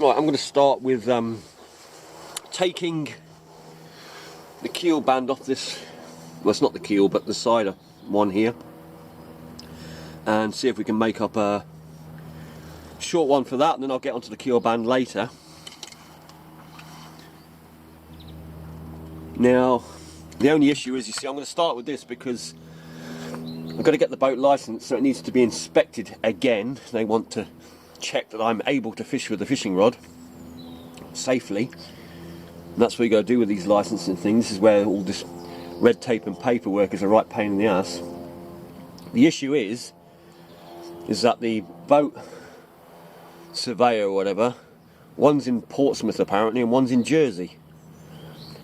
Right, I'm going to start with taking the keel band off this, well it's not the keel but the side one here, and see if we can make up a short one for that, and then I'll get onto the keel band later. Now the only issue is, you see, I'm going to start with this because I've got to get the boat licensed, so it needs to be inspected again. They want to check that I'm able to fish with the fishing rod safely. And that's what you got to do with these licensing things. This is where all this red tape and paperwork is a right pain in the ass. The issue is that the boat surveyor or whatever, one's in Portsmouth apparently and one's in Jersey.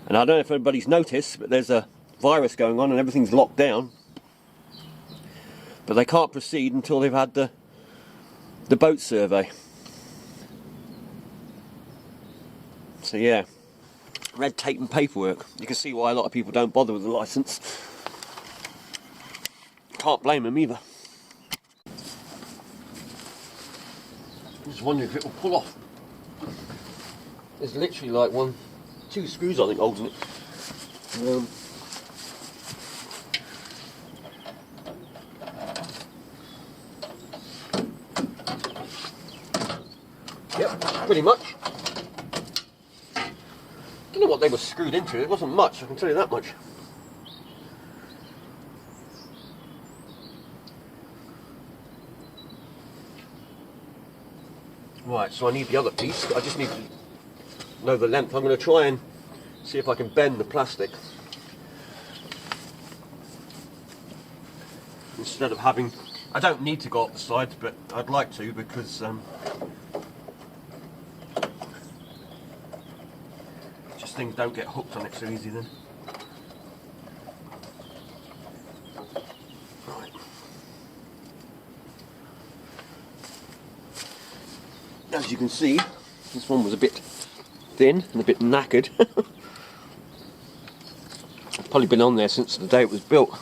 And I don't know if everybody's noticed, but there's a virus going on and everything's locked down. But they can't proceed until they've had the boat survey. So yeah, red tape and paperwork. You can see why a lot of people don't bother with the licence. Can't blame them either. I'm just wondering if it will pull off. There's literally like two screws I think holding it. Yep, pretty much. Don't know what they were screwed into. It wasn't much, I can tell you that much. Right, so I need the other piece. I just need to know the length. I'm going to try and see if I can bend the plastic instead of having, I don't need to go up the sides, but I'd like to, because just things don't get hooked on it so easy then. Right. As you can see, this one was a bit thin and a bit knackered. It's probably been on there since the day it was built.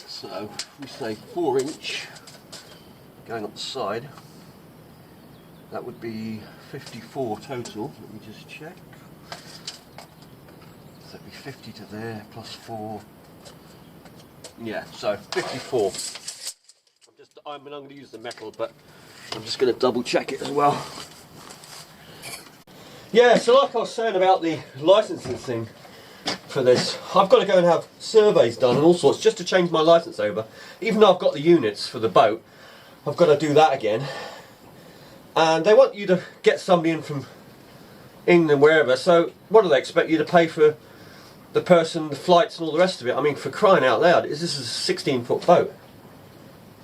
So we say 4 inch going up the side. That would be 54 total. Let me just check. So that'd be 50 to there plus 4. Yeah, so 54. I'm going to use the metal, but I'm just going to double check it as well. Yeah, so like I was saying about the licensing thing for this, I've got to go and have surveys done and all sorts just to change my license over. Even though I've got the units for the boat, I've got to do that again. And they want you to get somebody in from England, wherever, so what do they expect you to pay for the person, the flights and all the rest of it? I mean, for crying out loud, this is a 16-foot boat.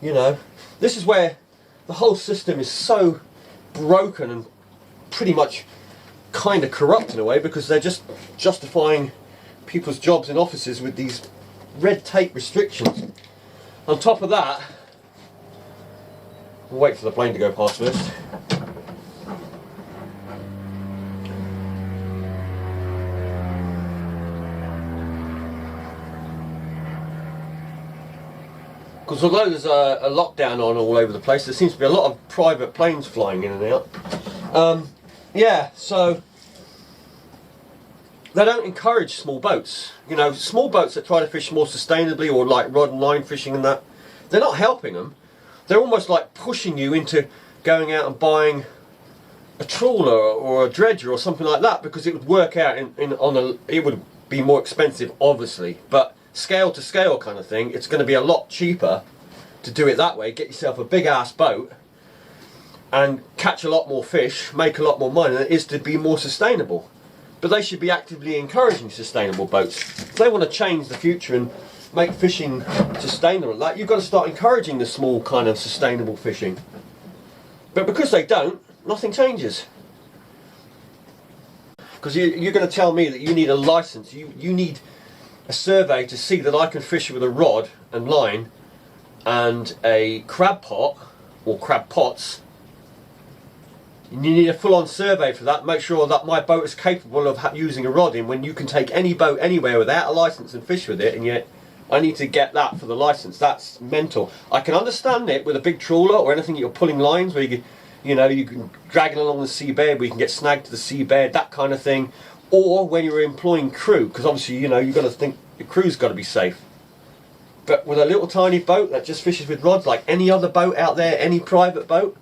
You know, this is where the whole system is so broken and pretty much kind of corrupt in a way, because they're just justifying people's jobs in offices with these red tape restrictions. On top of that, we'll wait for the plane to go past first. Because although there's a lockdown on all over the place, there seems to be a lot of private planes flying in and out. Yeah, so they don't encourage small boats. You know, small boats that try to fish more sustainably, or like rod and line fishing and that, they're not helping them. They're almost like pushing you into going out and buying a trawler or a dredger or something like that, because it would work out it would be more expensive obviously, but scale to scale kind of thing, it's going to be a lot cheaper to do it that way. Get yourself a big ass boat and catch a lot more fish, make a lot more money, than it is to be more sustainable. But they should be actively encouraging sustainable boats. If they want to change the future and make fishing sustainable like that, you've got to start encouraging the small kind of sustainable fishing. But because they don't, nothing changes. Because you're going to tell me that you need a license, you need a survey to see that I can fish with a rod and line and a crab pot or crab pots You need a full-on survey for that. Make sure that my boat is capable of using a rod in, when you can take any boat anywhere without a license and fish with it, and yet I need to get that for the license. That's mental. I can understand it with a big trawler or anything you're pulling lines where you can drag it along the seabed where you can get snagged to the seabed, that kind of thing. Or when you're employing crew, because obviously you've got to think the crew's got to be safe. But with a little tiny boat that just fishes with rods like any other boat out there, any private boat,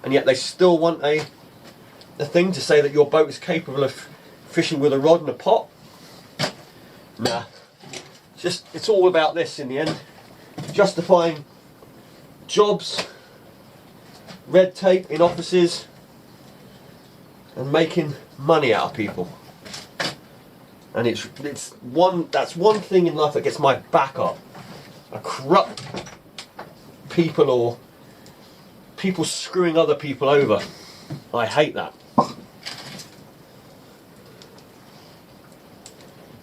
and yet they still want a thing to say that your boat is capable of fishing with a rod and a pot. Nah, it's all about this in the end. Justifying jobs, red tape in offices, and making money out of people. And that's one thing in life that gets my back up. A corrupt people, or people screwing other people over. I hate that.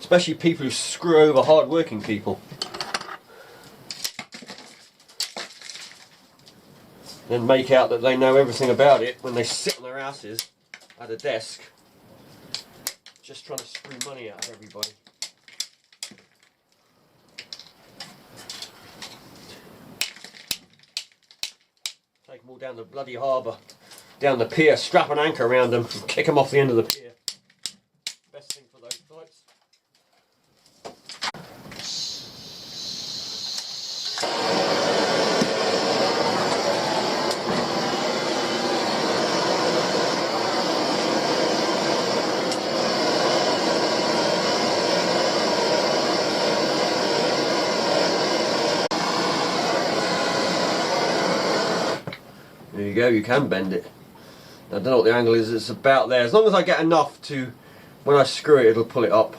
Especially people who screw over hard-working people. Then make out that they know everything about it when they sit on their asses at a desk just trying to screw money out of everybody. Take them all down the bloody harbour, down the pier, strap an anchor around them and kick them off the end of the pier. Best thing for those types. There you go, you can bend it. I don't know what the angle is, it's about there. As long as I get enough to, when I screw it, it'll pull it up.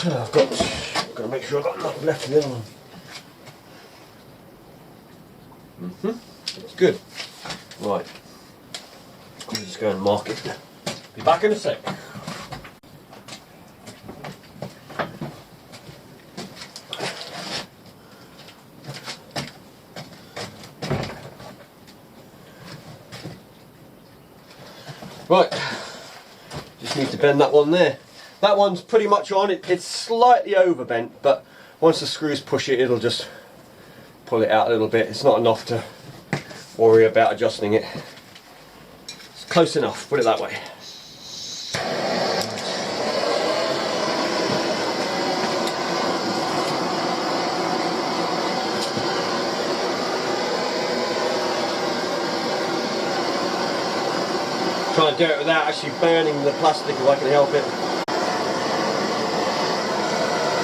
So I've got to make sure I've got enough left of the other one. That's good. Right. I'll just go and mark it. Be back in a sec. Right. Just need to bend that one there. That one's pretty much on. It's slightly overbent, but once the screws push it, it'll just pull it out a little bit. It's not enough to worry about adjusting it. It's close enough, put it that way. Try and do it without actually burning the plastic if I can help it.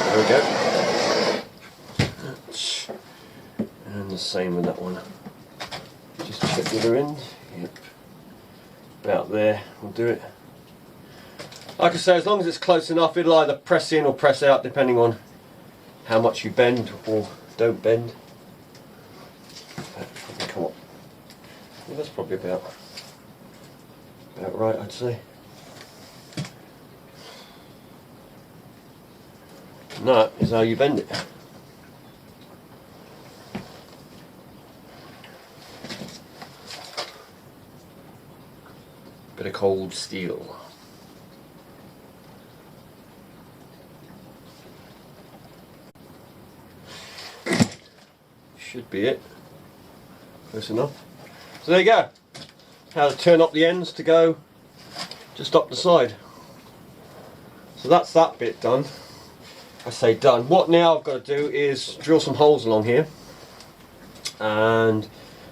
There we go. And the same with that one. Just check the other end. Yep. About there, we'll do it. Like I say, as long as it's close enough, it'll either press in or press out depending on how much you bend or don't bend. That'll probably come up. Well, that's probably about right, I'd say. And that is how you bend it. Bit of cold steel. Should be it. Close enough. So there you go. How to turn up the ends to go just up the side. So that's that bit done. I say done. What now I've got to do is drill some holes along here, and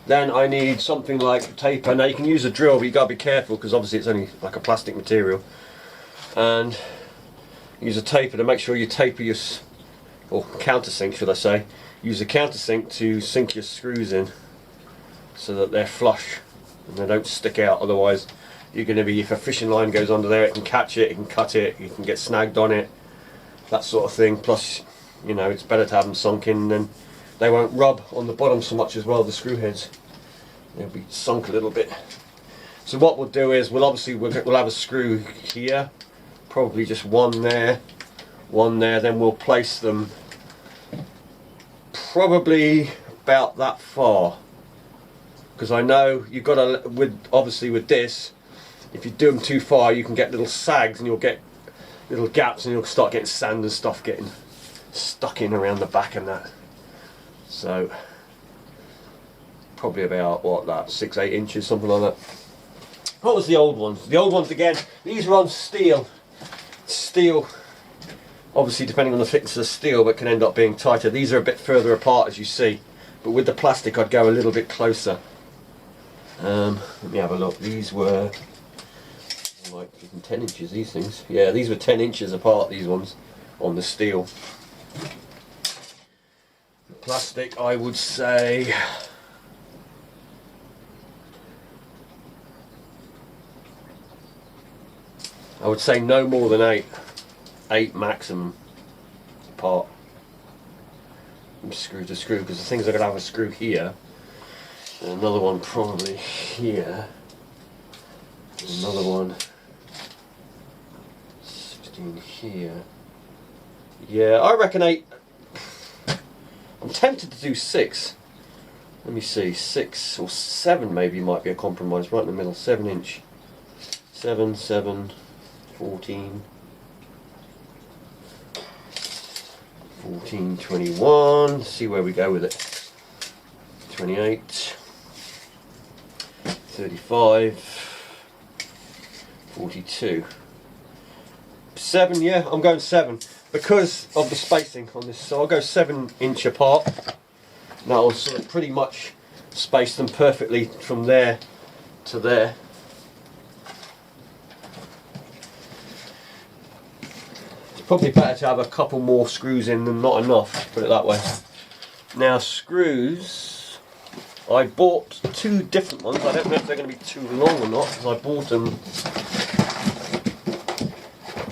then I need something like taper. Now you can use a drill, but you got to be careful because obviously it's only like a plastic material. And use a taper to make sure you taper your, or countersink should I say, use a countersink to sink your screws in so that they're flush and they don't stick out. Otherwise you're going to be, if a fishing line goes under there, it can catch it, it can cut it, you can get snagged on it, that sort of thing. Plus you know, it's better to have them sunk in, and they won't rub on the bottom so much as well, the screw heads. They'll be sunk a little bit. So what we'll do is, we'll have a screw here, probably just one there, then we'll place them probably about that far, because I know you've got to, obviously with this, if you do them too far you can get little sags and you'll get little gaps and you'll start getting sand and stuff getting stuck in around the back and that. So probably about, what, that 6-8 inches, something like that. What was the old ones? The old ones again, these were on steel. Steel, obviously depending on the thickness of the steel, but can end up being tighter. These are a bit further apart, as you see, but with the plastic I'd go a little bit closer. Let me have a look. These were like even 10 inches, these things. Yeah, these were 10 inches apart, these ones, on the steel. The plastic, I would say, no more than 8 maximum apart from screw to screw, because the things are going to have a screw here, and another one probably here, another one 16 here. Yeah, I reckon 8. I'm tempted to do 6. Let me see, 6 or 7 maybe might be a compromise, right in the middle. 7 inch. 7, 14, 21, see where we go with it. 28, 35, 42. 7, yeah, I'm going 7 because of the spacing on this, so I'll go 7 inch apart. That'll sort of pretty much space them perfectly from there to there. Probably better to have a couple more screws in than not enough, put it that way. Now screws, I bought 2 different ones. I don't know if they're going to be too long or not, because I bought them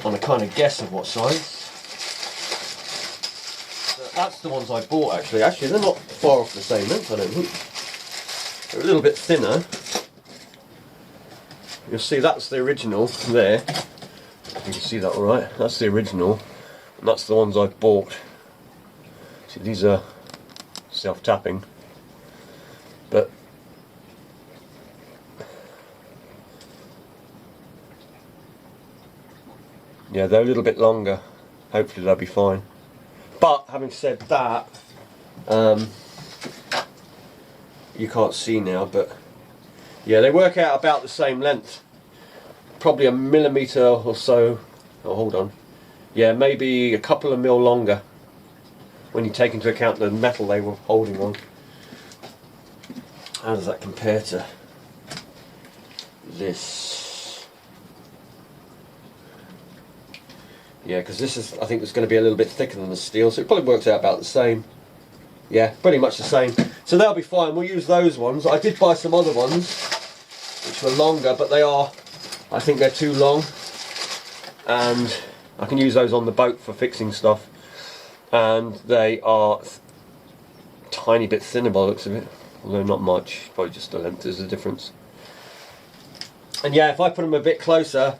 on a kind of guess of what size. So that's the ones I bought actually. Actually they're not far off the same length, I don't think. They're a little bit thinner. You'll see that's the original there. You can see that alright, that's the original, and that's the ones I've bought. See, these are self-tapping, but yeah, they're a little bit longer. Hopefully they'll be fine. But having said that, you can't see now, but yeah, they work out about the same length. Probably a millimetre or so. Oh, hold on. Yeah, maybe a couple of mil longer when you take into account the metal they were holding on. How does that compare to this? Yeah, because this is, I think it's going to be a little bit thicker than the steel, so it probably works out about the same. Yeah, pretty much the same. So they'll be fine. We'll use those ones. I did buy some other ones which were longer, but they are, I think they're too long, and I can use those on the boat for fixing stuff, and they are a tiny bit thinner by the looks of it, although not much, probably just the length is the difference. And yeah, if I put them a bit closer,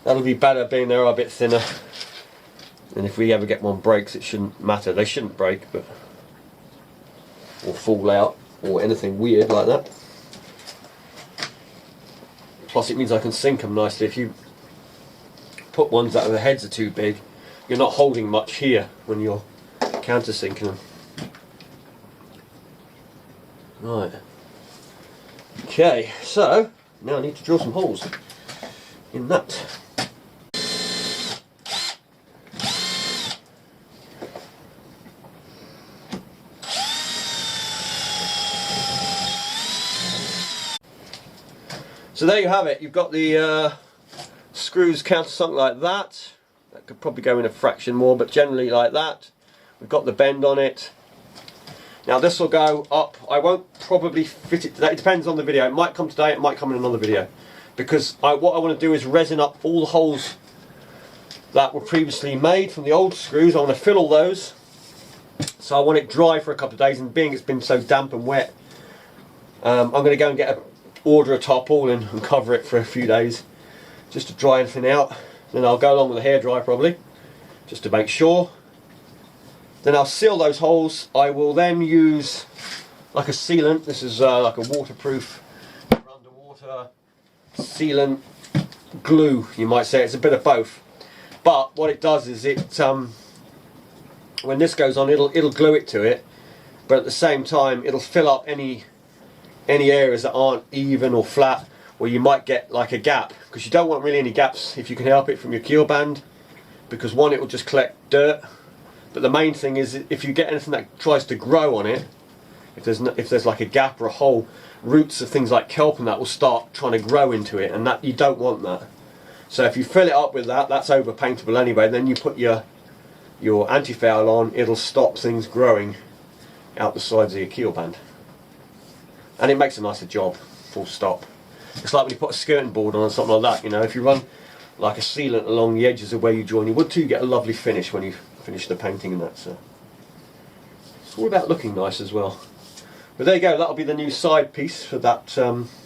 that'll be better, being they're a bit thinner, and if we ever get one breaks, it shouldn't matter. They shouldn't break, but or fall out or anything weird like that. Plus it means I can sink them nicely. If you put ones that the heads are too big, you're not holding much here when you're countersinking them. Right. Okay, so now I need to drill some holes in that. So there you have it. You've got the screws countersunk like that. That could probably go in a fraction more, but generally like that. We've got the bend on it. Now this will go up. I won't probably fit it today. It depends on the video. It might come today, it might come in another video. Because what I want to do is resin up all the holes that were previously made from the old screws. I want to fill all those So I want it dry for a couple of days, and being it's been so damp and wet, I'm going to go and order a tarpaulin and cover it for a few days just to dry anything out. Then I'll go along with a hairdryer probably, just to make sure. Then I'll seal those holes. I will then use like a sealant. This is like a waterproof underwater sealant glue, you might say. It's a bit of both. But what it does is it when this goes on, it'll glue it to it, but at the same time it'll fill up any areas that aren't even or flat, or you might get like a gap, because you don't want really any gaps if you can help it from your keel band, because one, it will just collect dirt, but the main thing is if you get anything that tries to grow on it, if there's like a gap or a hole, roots of things like kelp and that will start trying to grow into it, and that you don't want that. So if you fill it up with that, that's over paintable anyway, then you put your anti-foul on, it'll stop things growing out the sides of your keel band. And it makes a nicer job, full stop. It's like when you put a skirting board on or something like that, you know, if you run like a sealant along the edges of where you join your wood to, you get a lovely finish when you finish the painting and that. So it's all about looking nice as well. But there you go, that'll be the new side piece for that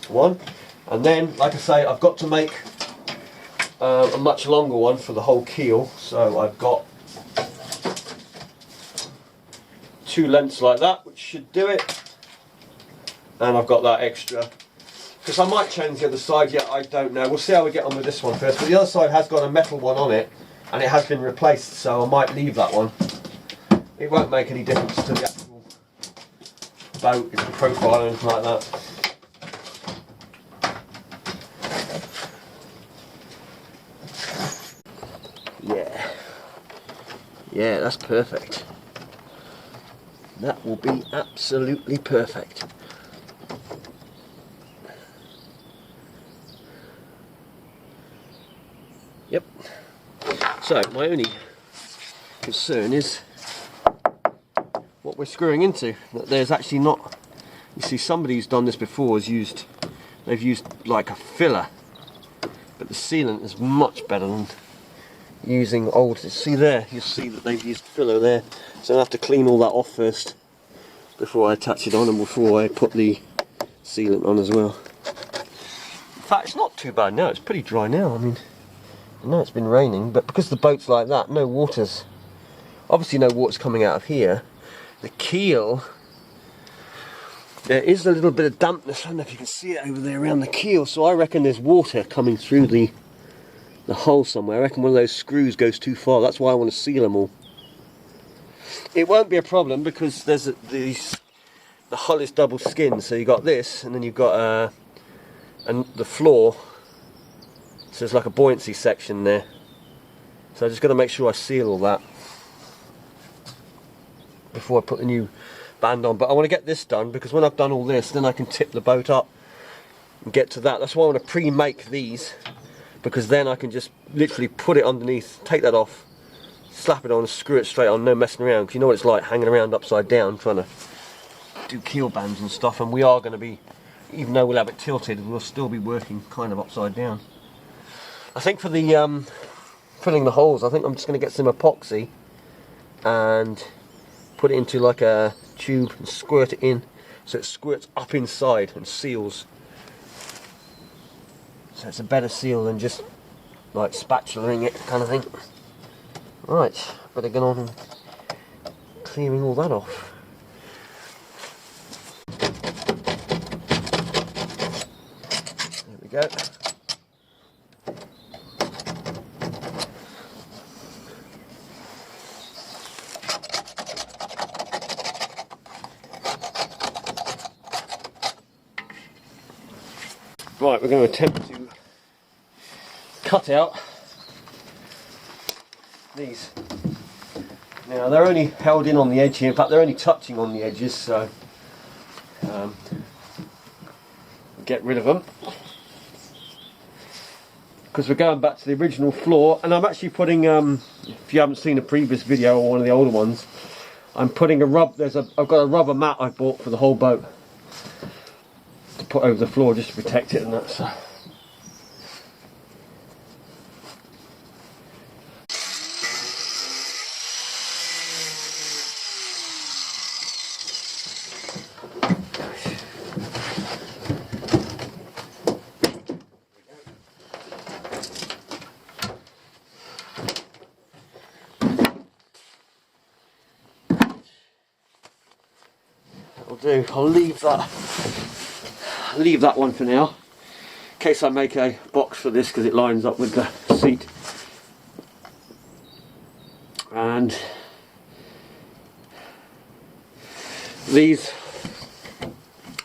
one. And then, like I say, I've got to make a much longer one for the whole keel. So I've got 2 lengths like that, which should do it. And I've got that extra, because I might change the other side yet, I don't know. We'll see how we get on with this one first. But the other side has got a metal one on it, and it has been replaced, so I might leave that one. It won't make any difference to the actual boat, its profile or anything like that. Yeah, that's perfect. That will be absolutely perfect. Yep. So my only concern is what we're screwing into. That there's actually not. You see, somebody who's done this before they've used like a filler, but the sealant is much better than using old. See there, you'll see that they've used filler there. So I have to clean all that off first before I attach it on, and before I put the sealant on as well. In fact, it's not too bad now. It's pretty dry now. I mean, I know it's been raining, but because the boat's like that, obviously no water's coming out of here. The keel, there is a little bit of dampness. I don't know if you can see it over there around the keel, so I reckon there's water coming through the hole somewhere. I reckon one of those screws goes too far. That's why I want to seal them all. It won't be a problem because there's the hull is double skinned, so you got this, and then you've got and the floor. So there's like a buoyancy section there. So I just got to make sure I seal all that before I put the new band on. But I want to get this done, because when I've done all this, then I can tip the boat up and get to that. That's why I want to pre-make these, because then I can just literally put it underneath, take that off, slap it on, screw it straight on, no messing around. Because you know what it's like hanging around upside down trying to do keel bands and stuff. And we are going to be, even though we'll have it tilted, we'll still be working kind of upside down. I think for the filling the holes, I think I'm just going to get some epoxy and put it into like a tube and squirt it in, so it squirts up inside and seals. So it's a better seal than just like spatulaing it kind of thing. Right, better get on and clearing all that off. There we go. Right, we're going to attempt to cut out these. Now they're only held in on the edge here, in fact they're only touching on the edges, so get rid of them. Because we're going back to the original floor, and I'm actually putting, if you haven't seen a previous video or one of the older ones, I'm putting I've got a rubber mat I bought for the whole boat to put over the floor just to protect it and that. So. I'll do, I'll leave that one for now, in case I make a box for this because it lines up with the seat. And these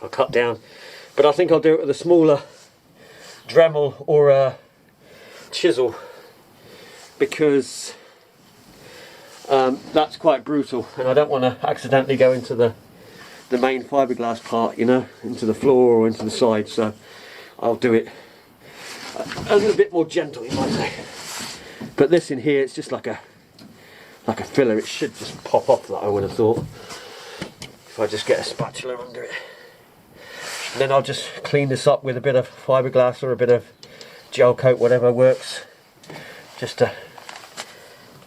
I'll cut down, but I think I'll do it with a smaller Dremel or a chisel, because that's quite brutal and I don't want to accidentally go into the main fiberglass part, you know, into the floor or into the side, so I'll do it a little bit more gentle, you might say. But this in here, it's just like a filler. It should just pop off, that I would have thought, if I just get a spatula under it. And then I'll just clean this up with a bit of fiberglass or a bit of gel coat, whatever works, just to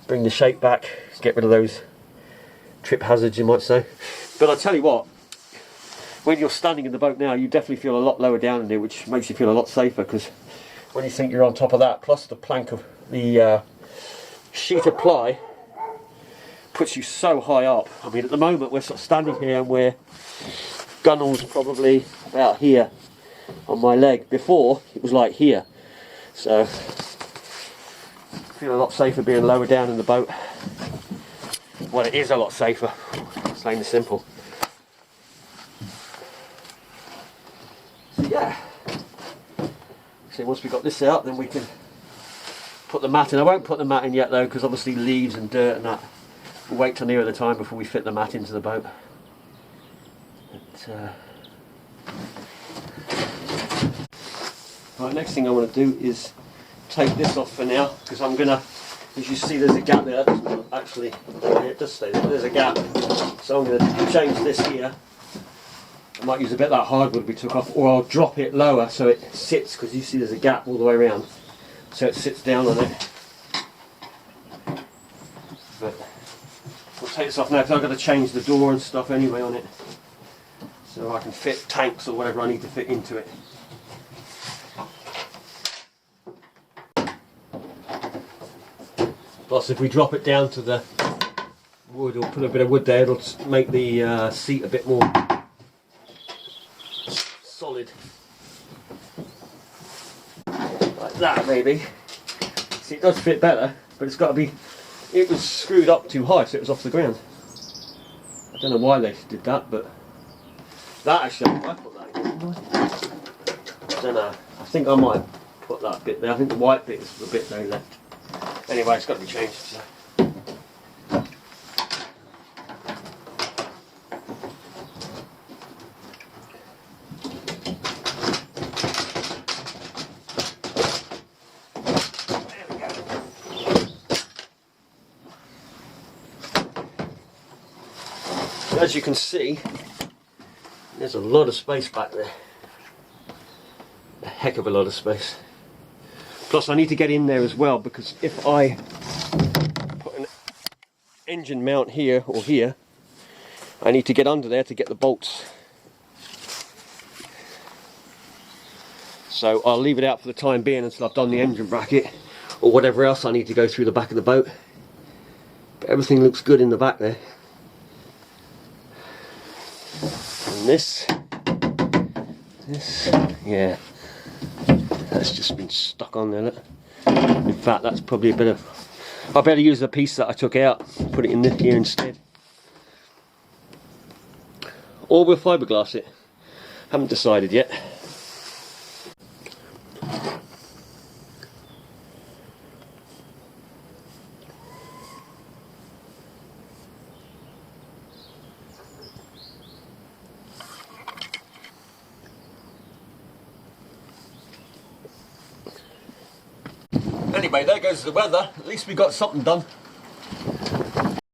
bring the shape back, get rid of those trip hazards, you might say. But I tell you what, when you're standing in the boat now, you definitely feel a lot lower down in there, which makes you feel a lot safer, because when you think you're on top of that, plus the plank of the sheet of ply puts you so high up. I mean, at the moment we're sort of standing here and we're gunnels probably about here on my leg. Before it was like here, so I feel a lot safer being lower down in the boat. Well, it is a lot safer, plain and simple. So yeah, so once we've got this out, then we can put the mat in. I won't put the mat in yet though, because obviously leaves and dirt and that. We'll wait till nearer the time before we fit the mat into the boat. Right, next thing I want to do is take this off for now, because I'm gonna, as you see, there's a gap there. Actually, it does stay there. There's a gap, so I'm going to change this here. I might use a bit of that hardwood we took off, or I'll drop it lower so it sits, because you see there's a gap all the way around, so it sits down on it. But we'll take this off now, because I've got to change the door and stuff anyway on it, so I can fit tanks or whatever I need to fit into it. Plus, if we drop it down to the wood, or put a bit of wood there, it'll make the seat a bit more solid. Like that, maybe. See, it does fit better, but it's got to be. It was screwed up too high, so it was off the ground. I don't know why they did that, but that actually, I put that in, didn't I? I don't know. I think I might put that bit there. I think the white bit is the bit they left. Anyway, it's got to be changed. So. There we go. As you can see, there's a lot of space back there. A heck of a lot of space. Plus I need to get in there as well, because if I put an engine mount here or here, I need to get under there to get the bolts. So I'll leave it out for the time being until I've done the engine bracket or whatever else I need to go through the back of the boat. But everything looks good in the back there. And this, yeah. That's just been stuck on there, look. In fact, that's probably a bit of... I better use the piece that I took out, put it in this here instead. Or we'll fiberglass it. Haven't decided yet. Anyway, there goes the weather. At least we got something done.